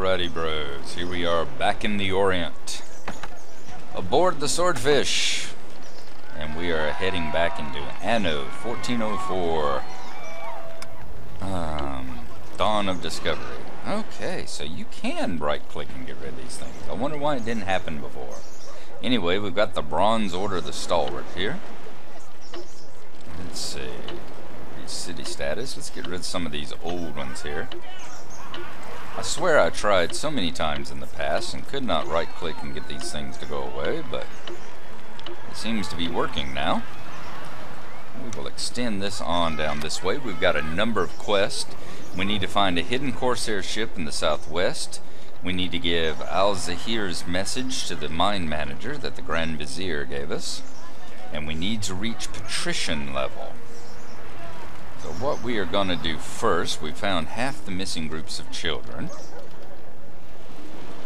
Alrighty, bros. Here we are back in the Orient, aboard the Swordfish, and we are heading back into ANNO 1404. Dawn of Discovery. Okay, so you can right-click and get rid of these things. I wonder why it didn't happen before. Anyway, we've got the Bronze Order of the Stalwart here. Let's see. City status. Let's get rid of some of these old ones here. I swear I tried so many times in the past and could not right click and get these things to go away, but it seems to be working now. We will extend this on down this way. We've got a number of quests. We need to find a hidden corsair ship in the southwest. We need to give Al-Zahir's message to the mine manager that the Grand Vizier gave us. And we need to reach Patrician level. So what we are going to do first, we found half the missing groups of children.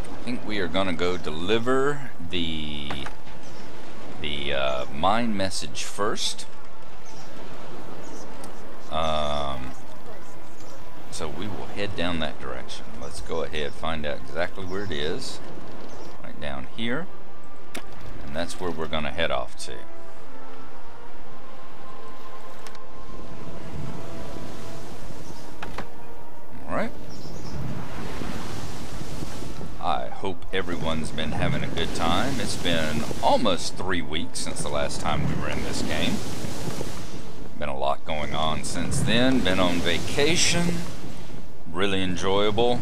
I think we are going to go deliver the mine message first. So we will head down that direction. Let's go ahead, find out exactly where it is. Right down here. And that's where we're going to head off to. Alright. I hope everyone's been having a good time. It's been almost 3 weeks since the last time we were in this game. Been a lot going on since then. Been on vacation. Really enjoyable.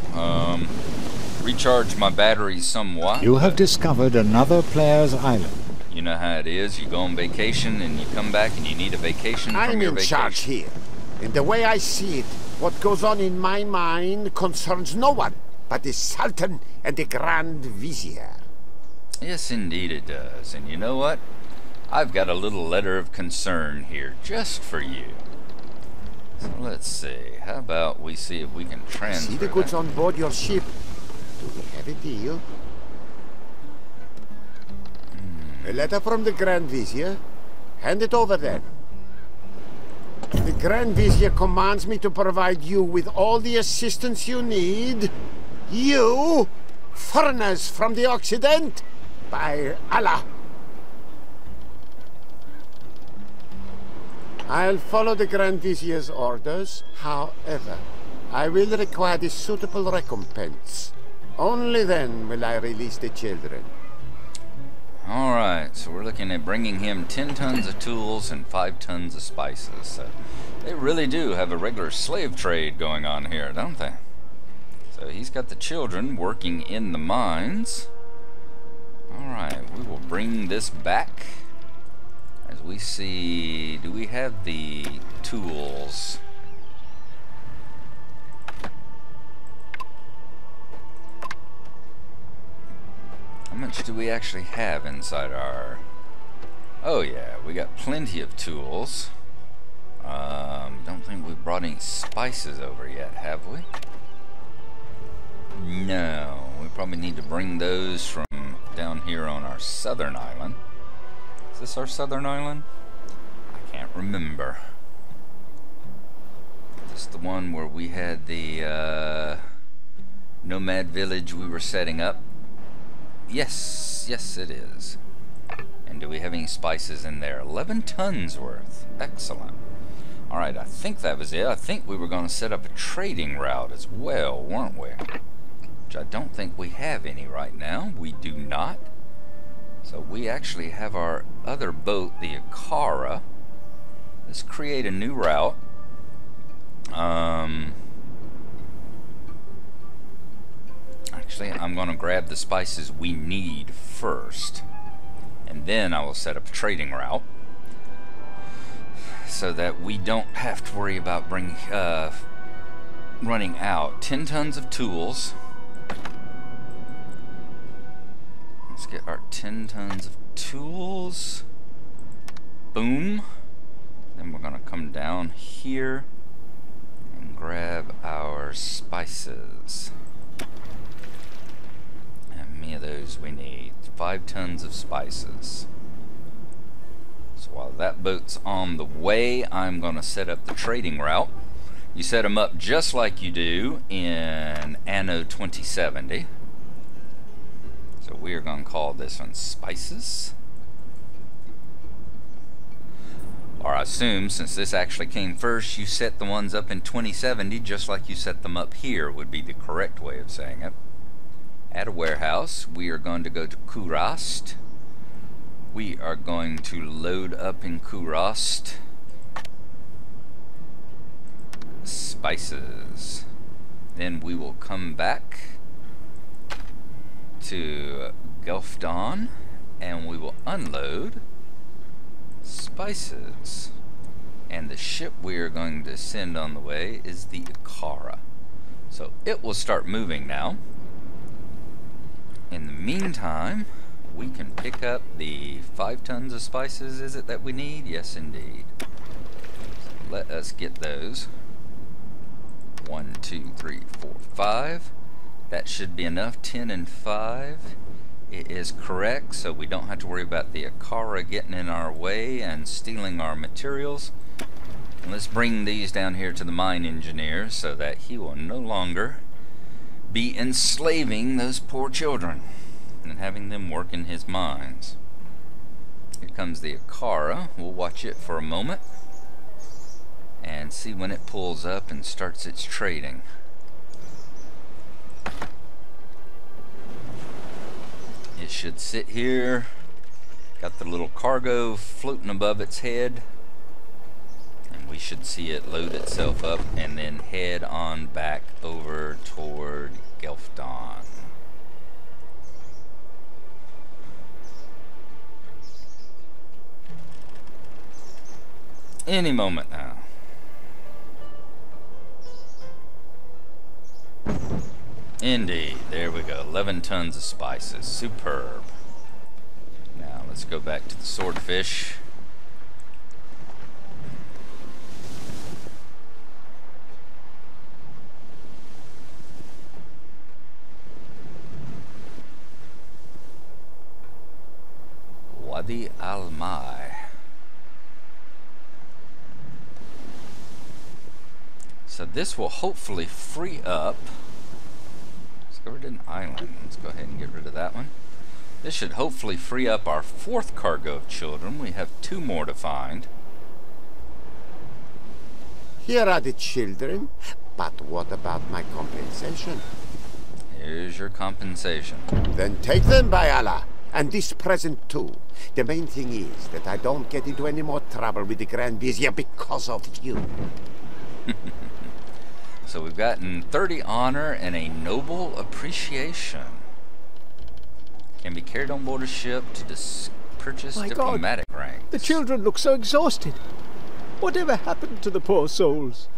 Recharged my batteries somewhat. You have discovered another player's island. You know how it is. You go on vacation and you come back and you need a vacation from your vacation. I'm in charge here. And the way I see it, what goes on in my mind concerns no one but the Sultan and the Grand Vizier. Yes, indeed it does. And you know what? I've got a little letter of concern here just for you. So let's see. How about we see if we can transfer See the goods on board your ship. Do we have a deal? A letter from the Grand Vizier. Hand it over then. The Grand Vizier commands me to provide you with all the assistance you need. You, foreigners from the Occident, by Allah. I'll follow the Grand Vizier's orders. However, I will require the suitable recompense. Only then will I release the children. Alright, so we're looking at bringing him 10 tons of tools and 5 tons of spices. So they really do have a regular slave trade going on here, don't they? So he's got the children working in the mines. Alright, we will bring this back. As we see, do we have the tools? How much do we actually have inside our... Oh yeah, we got plenty of tools. Don't think we've brought any spices over yet, have we? No, we probably need to bring those from down here on our southern island. Is this our southern island? I can't remember. Is this the one where we had the nomad village we were setting up? Yes, yes it is. And do we have any spices in there? 11 tons worth. Excellent. Alright, I think that was it. I think we were going to set up a trading route as well, weren't we? Which I don't think we have any right now. We do not. So we actually have our other boat, the Akara. Let's create a new route. Actually, I'm going to grab the spices we need first. And then I will set up a trading route. So that we don't have to worry about running out. 10 tons of tools. Let's get our 10 tons of tools. Boom. Then we're going to come down here and grab our spices. How many of those we need? 5 tons of spices. So while that boat's on the way, I'm going to set up the trading route. You set them up just like you do in Anno 2070. So we are going to call this one Spices. Or I assume, since this actually came first, you set the ones up in 2070 just like you set them up here would be the correct way of saying it. At a warehouse, we are going to go to Kurast. We are going to load up in Kurast spices. Then we will come back to Gelfdon and we will unload spices. And the ship we are going to send on the way is the Ikara. So it will start moving now. In the meantime, we can pick up the 5 tons of spices, is it, that we need? Yes, indeed. So let us get those. 1, 2, 3, 4, 5. That should be enough. 10 and 5. It is correct, so we don't have to worry about the Ikara getting in our way and stealing our materials. And let's bring these down here to the mine engineer so that he will no longer be enslaving those poor children and having them work in his mines. Here comes the Ikara. We'll watch it for a moment and see when it pulls up and starts its trading. It should sit here, got the little cargo floating above its head, and we should see it load itself up and then head on back over toward Gelfdon. Any moment now. Indeed, there we go. 11 tons of spices. Superb. Now let's go back to the swordfish. Wadi al-Mai. So this will hopefully free up. Discovered an island. Let's go ahead and get rid of that one. This should hopefully free up our 4th cargo of children. We have 2 more to find. Here are the children, but what about my compensation? Here's your compensation. Then take them, by Allah, and this present too. The main thing is that I don't get into any more trouble with the Grand Vizier because of you. So we've gotten 30 honor and a noble appreciation. Can be carried on board a ship to purchase diplomatic ranks. The children look so exhausted. Whatever happened to the poor souls?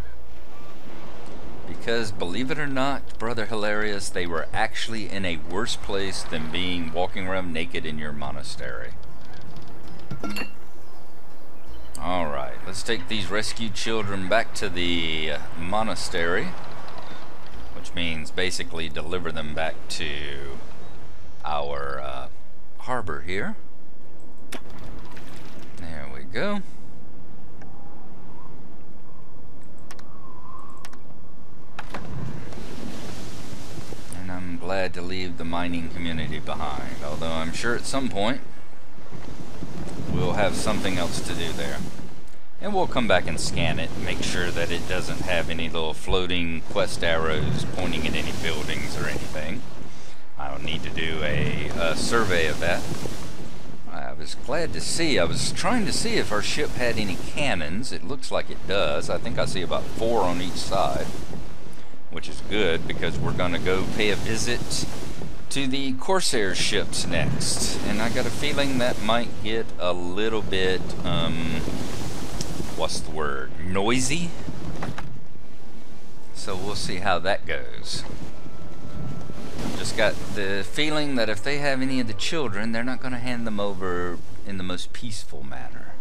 Because, believe it or not, Brother Hilarious, they were actually in a worse place than being walking around naked in your monastery. Alright, let's take these rescued children back to the monastery, which means basically deliver them back to our harbor here. There we go. And I'm glad to leave the mining community behind, although I'm sure at some point we'll have something else to do there. And we'll come back and scan it, make sure that it doesn't have any little floating quest arrows pointing at any buildings or anything. I'll need to do a survey of that. I was glad to see, I was trying to see if our ship had any cannons. It looks like it does. I think I see about 4 on each side, which is good because we're going to go pay a visit to the corsairs ships next. And I got a feeling that might get a little bit, what's the word, noisy. So we'll see how that goes. Just got the feeling that if they have any of the children, they're not going to hand them over in the most peaceful manner.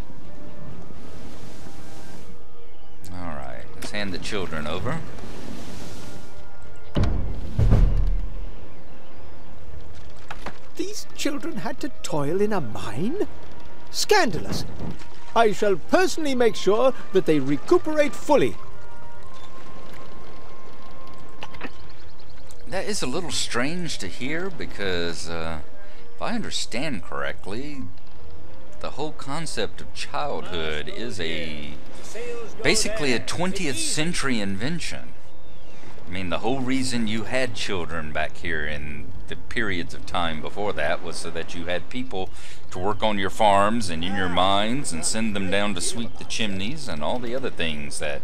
Alright, let's hand the children over. These children had to toil in a mine? Scandalous! I shall personally make sure that they recuperate fully. That is a little strange to hear because, if I understand correctly, the whole concept of childhood is basically a 20th century invention. I mean, the whole reason you had children back here in the periods of time before that was so that you had people to work on your farms and in your mines and send them down to sweep the chimneys and all the other things that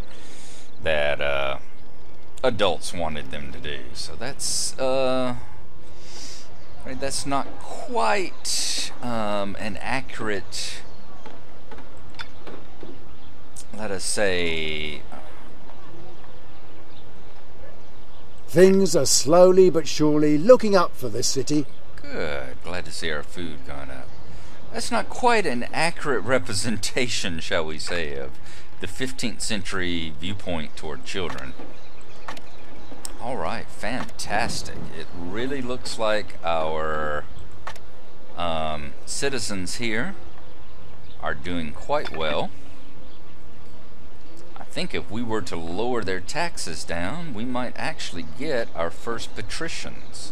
adults wanted them to do. So that's not quite an accurate, let us say. Things are slowly but surely looking up for this city. Good. Glad to see our food going up. That's not quite an accurate representation, shall we say, of the 15th century viewpoint toward children. Alright, fantastic. It really looks like our citizens here are doing quite well. I think if we were to lower their taxes down, we might actually get our first patricians.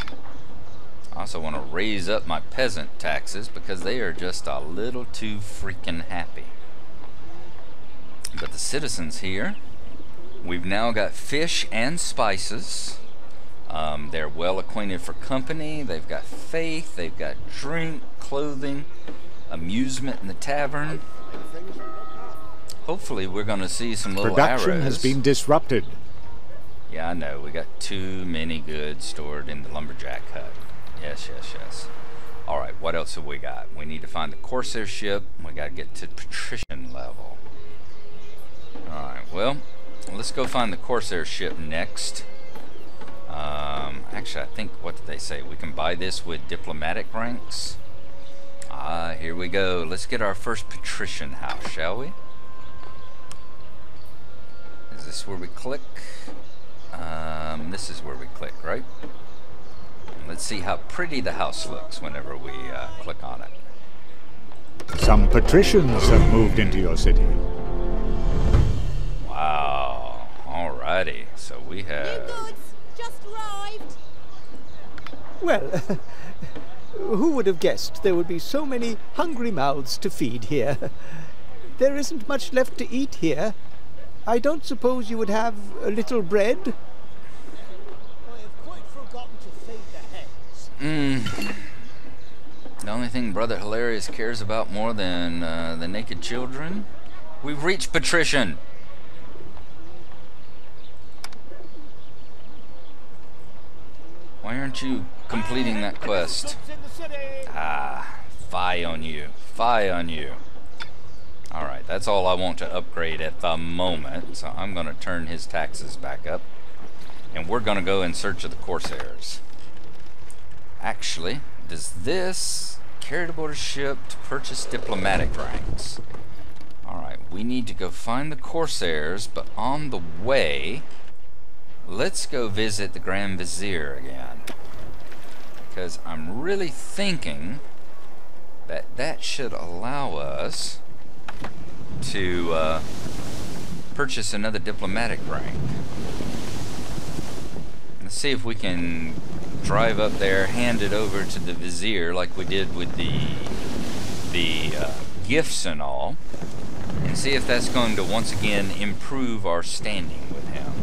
I also want to raise up my peasant taxes because they are just a little too freaking happy. But the citizens here, we've now got fish and spices. They're well acquainted for company. They've got faith. They've got drink, clothing, amusement in the tavern. Hopefully we're going to see some little Production arrows. has been disrupted. Yeah, I know. We got too many goods stored in the lumberjack hut. Yes, yes, yes. Alright, what else have we got? We need to find the corsair ship. We got to get to patrician level. Alright, well, let's go find the corsair ship next. Actually, I think, what did they say? We can buy this with diplomatic ranks. Ah, here we go. Let's get our first patrician house, shall we? Is this where we click? This is where we click, right? Let's see how pretty the house looks whenever we click on it. Some patricians have moved into your city. Wow. Alrighty. So we have... New goods just arrived. Well, who would have guessed there would be so many hungry mouths to feed here? There isn't much left to eat here. I don't suppose you would have a little bread? I have quite forgotten to feed the hens. The only thing Brother Hilarious cares about more than the naked children? We've reached patrician. Why aren't you completing that quest? Ah, fie on you. Fie on you. Alright, that's all I want to upgrade at the moment. So I'm going to turn his taxes back up. And we're going to go in search of the corsairs. Actually, does this carry to board a ship to purchase diplomatic ranks? Alright, we need to go find the corsairs, but on the way, let's go visit the Grand Vizier again. Because I'm really thinking that that should allow us to purchase another diplomatic rank. Let's see if we can drive up there, hand it over to the Vizier like we did with the gifts and all, and see if that's going to once again improve our standing with him.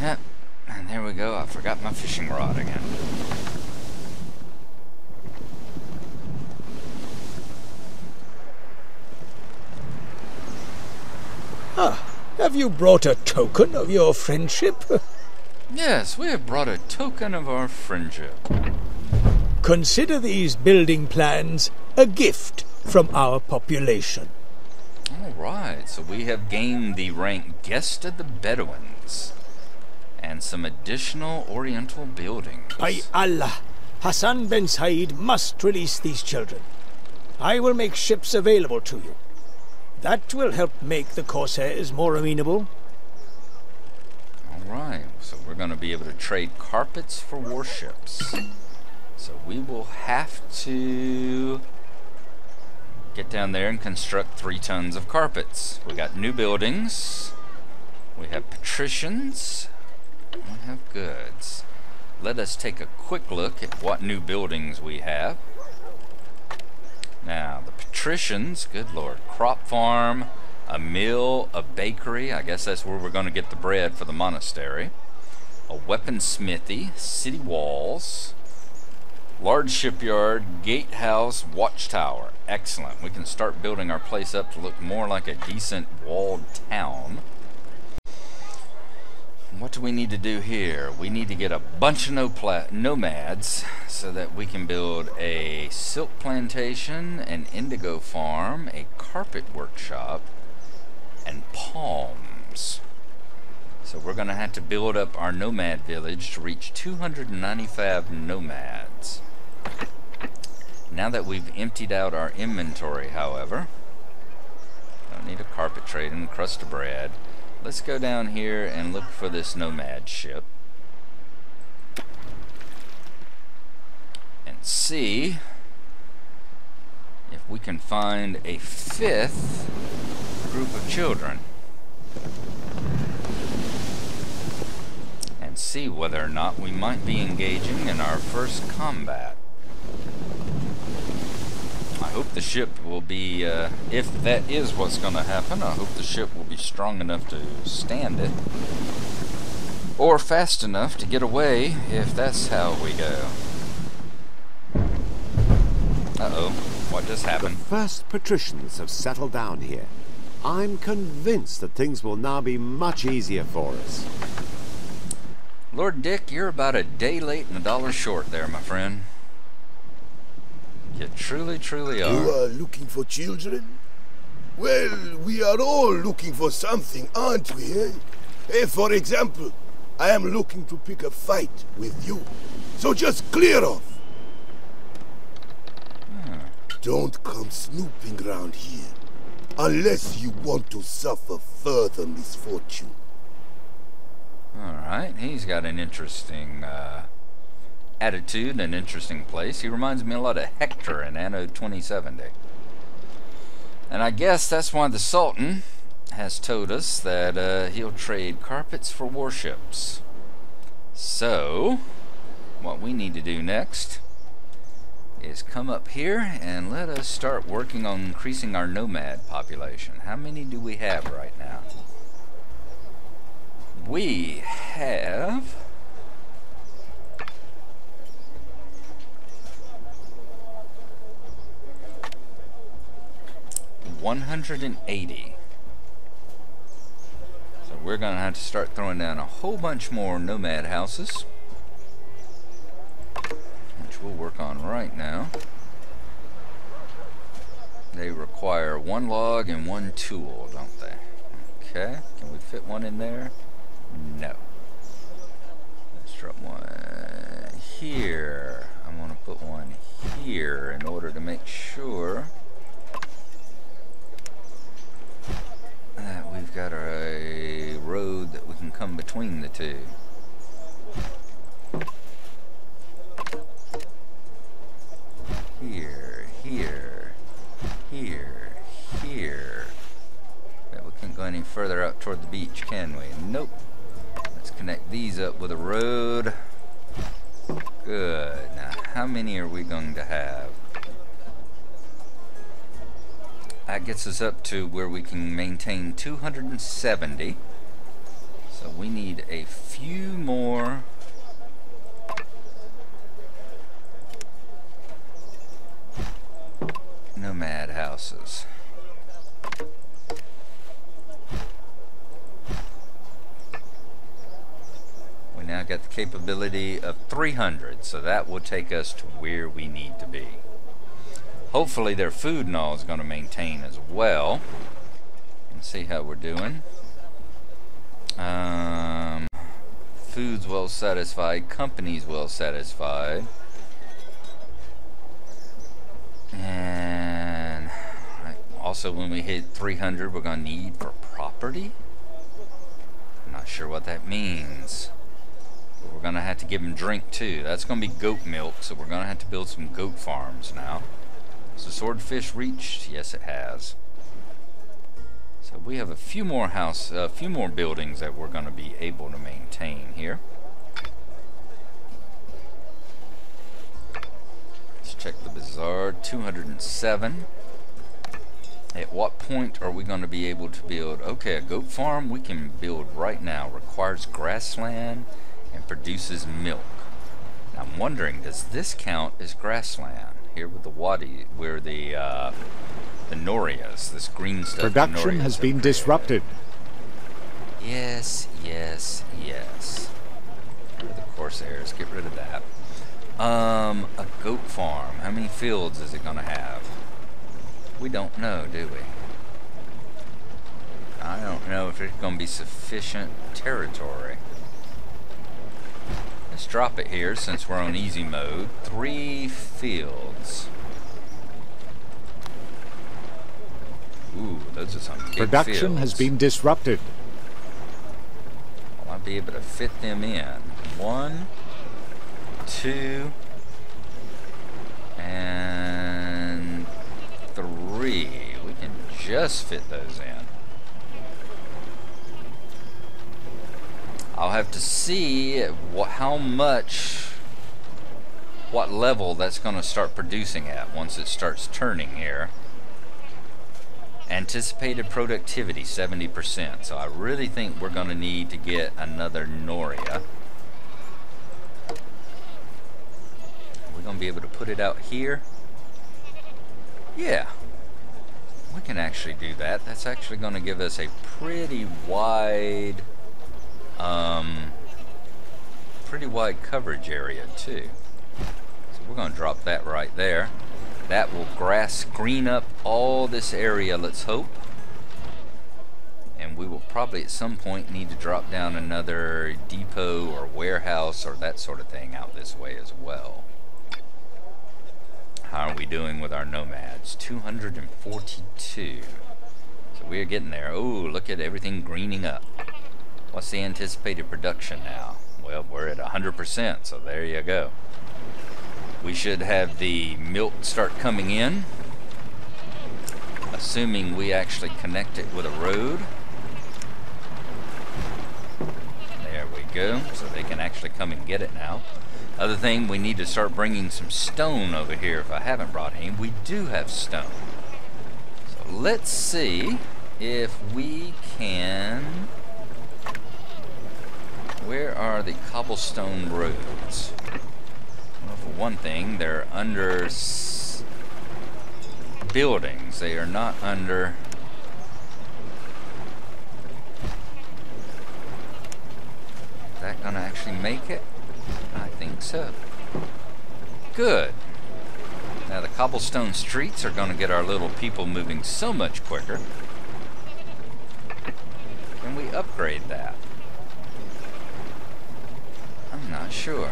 Yep, and there we go. I forgot my fishing rod again. Have you brought a token of your friendship? Yes, we have brought a token of our friendship. Consider these building plans a gift from our population. Alright, so we have gained the rank Guest of the Bedouins. And some additional oriental buildings. By Allah, Hassan ben Said must release these children. I will make ships available to you. That will help make the corsairs more amenable. Alright, so we're going to be able to trade carpets for warships. So we will have to get down there and construct 3 tons of carpets. We got new buildings. We have patricians. We have goods. Let us take a quick look at what new buildings we have. Now, the Patricians, good lord, crop farm, a mill, a bakery, I guess that's where we're going to get the bread for the monastery, a weaponsmithy, city walls, large shipyard, gatehouse, watchtower. Excellent. We can start building our place up to look more like a decent walled town. What do we need to do here? We need to get a bunch of nomads so that we can build a silk plantation, an indigo farm, a carpet workshop, and palms. So we're going to have to build up our nomad village to reach 295 nomads. Now that we've emptied out our inventory, however, don't need a carpet trade and a crust of bread. Let's go down here and look for this nomad ship and see if we can find a 5th group of children and see whether or not we might be engaging in our first combat. I hope the ship will be, if that is what's going to happen, I hope the ship will be strong enough to stand it. Or fast enough to get away if that's how we go. Uh-oh, what just happened? The first Patricians have settled down here. I'm convinced that things will now be much easier for us. Lord Dick, you're about a day late and $1 short there, my friend. You truly, truly are. You are looking for children? Well, we are all looking for something, aren't we, eh? For example, I am looking to pick a fight with you. So just clear off. Don't come snooping around here, unless you want to suffer further misfortune. Alright, he's got an interesting, attitude, an interesting place. He reminds me a lot of Hector in Anno 2070. And I guess that's why the Sultan has told us that he'll trade carpets for warships. So, what we need to do next is come up here and let us start working on increasing our nomad population. How many do we have right now? We have 180. So we're going to have to start throwing down a whole bunch more nomad houses, which we'll work on right now. They require 1 log and 1 tool, don't they? Okay, can we fit one in there? No. Let's drop one here. I'm going to put one here in order to make sure that we've got a road that we can come between the two. Here, here, here, here. But we can't go any further out toward the beach, can we? Nope. Let's connect these up with a road. Good. Now, how many are we going to have? That gets us up to where we can maintain 270. So we need a few more nomad houses. We now got the capability of 300, so that will take us to where we need to be. Hopefully their food and all is going to maintain as well. Let's see how we're doing. Food's well satisfied. Company's well satisfied. And also when we hit 300 we're going to need for property. I'm not sure what that means. But we're going to have to give them drink too. That's going to be goat milk, so we're going to have to build some goat farms now. Has the swordfish reached? Yes, it has. So we have a few more buildings that we're going to be able to maintain here. Let's check the bazaar. 207. At what point are we going to be able to build? Okay, a goat farm we can build right now. Requires grassland and produces milk. Now I'm wondering, does this count as grassland? Here with the wadi, where the norias, this green stuff. Production has been disrupted. Yes, yes, yes. Where are the corsairs? Get rid of that. A goat farm. How many fields is it going to have? We don't know, do we? I don't know if it's going to be sufficient territory. Let's drop it here since we're on easy mode. 3 fields. Ooh, those are some big Production fields. has been disrupted. Will I be able to fit them in? 1, 2, and 3. We can just fit those in. I'll have to see what level that's going to start producing at once it starts turning here. Anticipated productivity 70%. So I really think we're going to need to get another Noria. We're going to be able to put it out here. Yeah, we can actually do that. That's actually going to give us a pretty wide coverage area too. So we're going to drop that right there. That will green up all this area, let's hope. And we will probably at some point need to drop down another depot or warehouse or that sort of thing out this way as well. How are we doing with our nomads? 242. So we are getting there. Oh, look at everything greening up. What's the anticipated production now? Well, we're at 100%, so there you go. We should have the milk start coming in, assuming we actually connect it with a road. There we go, so they can actually come and get it now. Other thing, we need to start bringing some stone over here if I haven't brought any. We do have stone. So let's see if we can... Where are the cobblestone roads? Well, for one thing, they're under buildings. They are not under... Is that going to actually make it? I think so. Good. Now the cobblestone streets are going to get our little people moving so much quicker. Can we upgrade that? I'm not sure.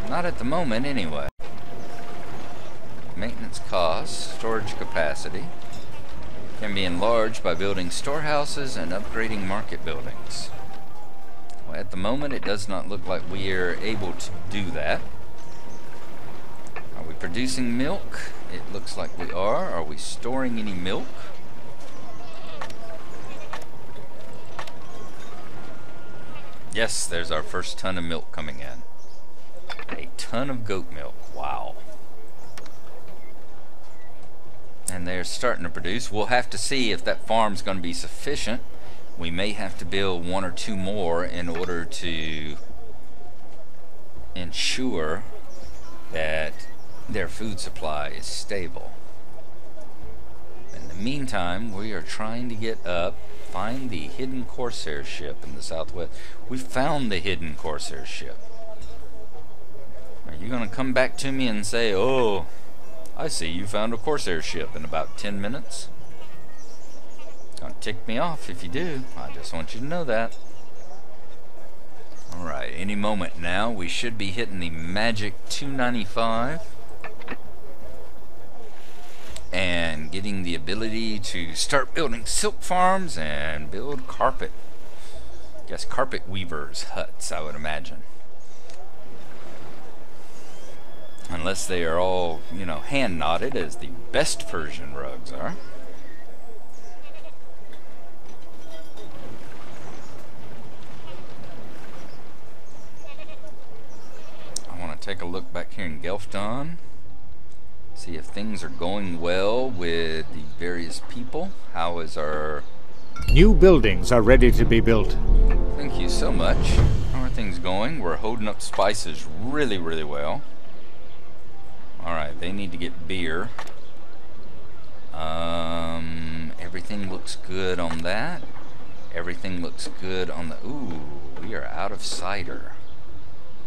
Not at the moment anyway. Maintenance costs, storage capacity can be enlarged by building storehouses and upgrading market buildings. Well, at the moment it does not look like we are able to do that. Are we producing milk? It looks like we are. Are we storing any milk? Yes, there's our first ton of milk coming in. A ton of goat milk. Wow. And they're starting to produce. We'll have to see if that farm's going to be sufficient. We may have to build 1 or 2 more in order to ensure that their food supply is stable. In the meantime, we are trying to get up, find the hidden corsair ship in the southwest. We found the hidden corsair ship. Are you going to come back to me and say, oh, I see you found a corsair ship in about 10 minutes? It's going to tick me off if you do. I just want you to know that. Alright, any moment now we should be hitting the magic 295 and getting the ability to start building silk farms and build carpet. I guess carpet weavers' huts, I would imagine. Unless they are all, you know, hand knotted as the best Persian rugs are. take a look back here in Gelfdon. See if things are going well with the various people. How is our... New buildings are ready to be built. Thank you so much. How are things going? We're holding up spices really, really well. Alright, they need to get beer. Everything looks good on that. Everything looks good on the... Ooh, we are out of cider.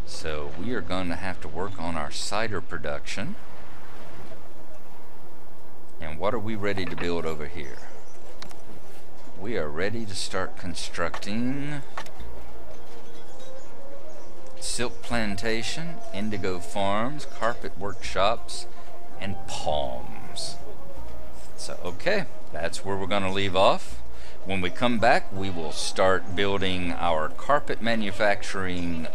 So we are going to have to work on our cider production. And what are we ready to build over here? We are ready to start constructing silk plantation, indigo farms, carpet workshops, and palms. So, okay, that's where we're going to leave off. When we come back, we will start building our carpet manufacturing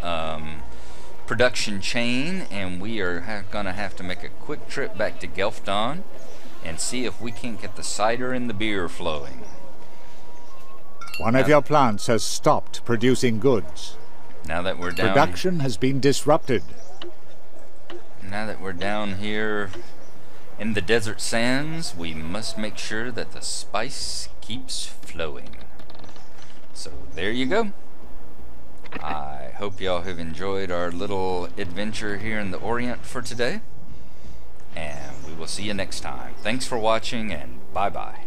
production chain, and we are going to have to make a quick trip back to Gelfdon and see if we can get the cider and the beer flowing. One of your plants has stopped producing goods. Now that we're down... Production has been disrupted. Now that we're down here in the desert sands, we must make sure that the spice keeps flowing. So there you go. I hope y'all have enjoyed our little adventure here in the Orient for today. And we will see you next time. Thanks for watching, and bye-bye.